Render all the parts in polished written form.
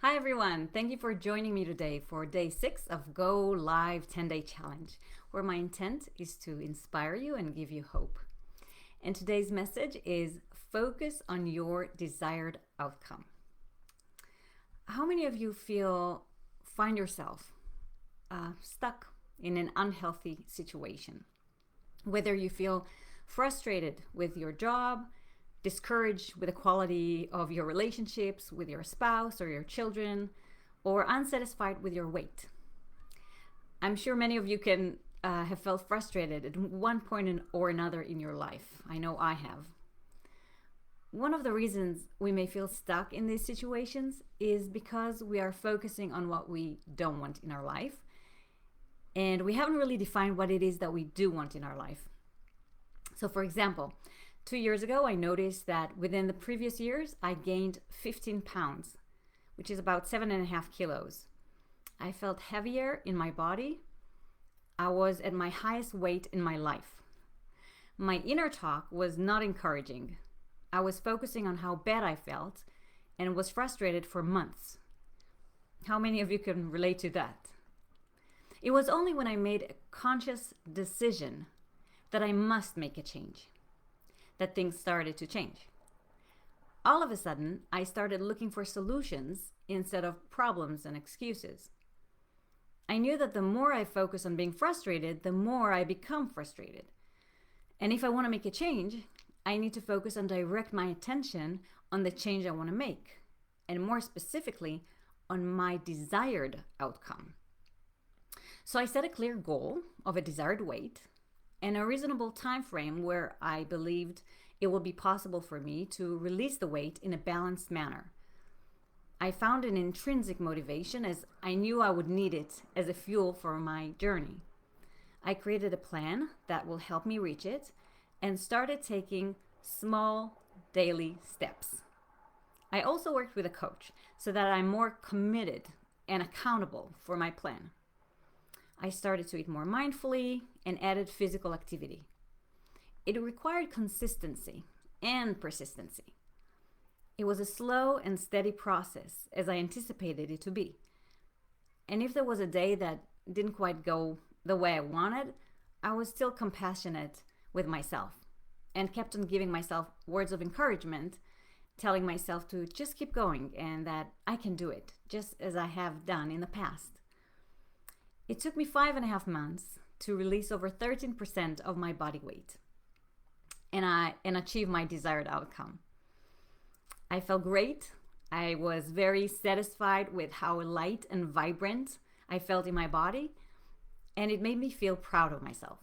Hi everyone, thank you for joining me today for day 6 of Go Live 10-Day Challenge, where my intent is to inspire you and give you hope. And today's message is focus on your desired outcome. How many of you find yourself stuck in an unhealthy situation? Whether you feel frustrated with your job, discouraged with the quality of your relationships with your spouse or your children, or unsatisfied with your weight. I'm sure many of you can have felt frustrated at one point or another in your life. I know I have. One of the reasons we may feel stuck in these situations is because we are focusing on what we don't want in our life, and we haven't really defined what it is that we do want in our life. So for example, 2 years ago, I noticed that within the previous years, I gained 15 pounds, which is about 7.5 kilos. I felt heavier in my body. I was at my highest weight in my life. My inner talk was not encouraging. I was focusing on how bad I felt and was frustrated for months. How many of you can relate to that? It was only when I made a conscious decision that I must make a change that things started to change. All of a sudden, I started looking for solutions instead of problems and excuses. I knew that the more I focus on being frustrated, the more I become frustrated. And if I want to make a change, I need to focus and direct my attention on the change I want to make, and more specifically, on my desired outcome. So I set a clear goal of a desired weight and a reasonable time frame where I believed it would be possible for me to release the weight in a balanced manner. I found an intrinsic motivation as I knew I would need it as a fuel for my journey. I created a plan that will help me reach it and started taking small daily steps. I also worked with a coach so that I'm more committed and accountable for my plan. I started to eat more mindfully and added physical activity. It required consistency and persistency. It was a slow and steady process as I anticipated it to be. And if there was a day that didn't quite go the way I wanted, I was still compassionate with myself and kept on giving myself words of encouragement, telling myself to just keep going and that I can do it, just as I have done in the past. It took me 5.5 months to release over 13% of my body weight and achieve my desired outcome. I felt great. I was very satisfied with how light and vibrant I felt in my body, and it made me feel proud of myself.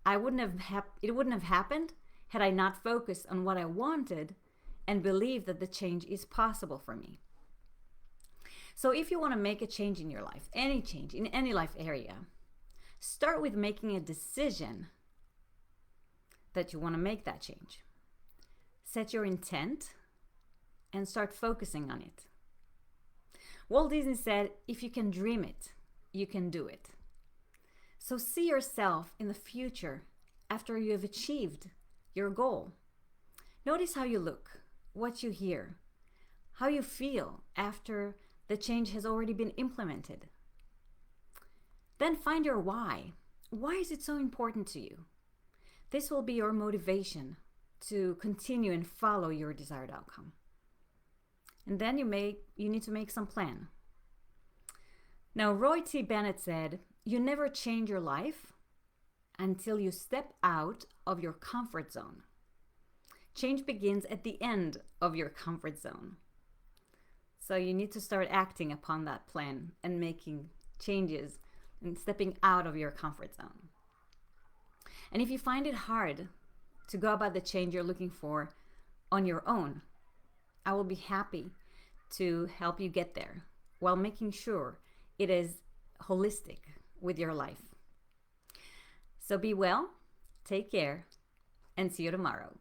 It wouldn't have happened had I not focused on what I wanted and believed that the change is possible for me. So if you want to make a change in your life, any change in any life area, start with making a decision that you want to make that change. Set your intent and start focusing on it. Walt Disney said, if you can dream it, you can do it. So see yourself in the future after you have achieved your goal. Notice how you look, what you hear, how you feel after the change has already been implemented. Then find your why. Why is it so important to you? This will be your motivation to continue and follow your desired outcome. And then you need to make some plan. Now, Roy T. Bennett said, you never change your life until you step out of your comfort zone. Change begins at the end of your comfort zone. So you need to start acting upon that plan and making changes and stepping out of your comfort zone. And if you find it hard to go about the change you're looking for on your own, I will be happy to help you get there while making sure it is holistic with your life. So be well, take care, and see you tomorrow.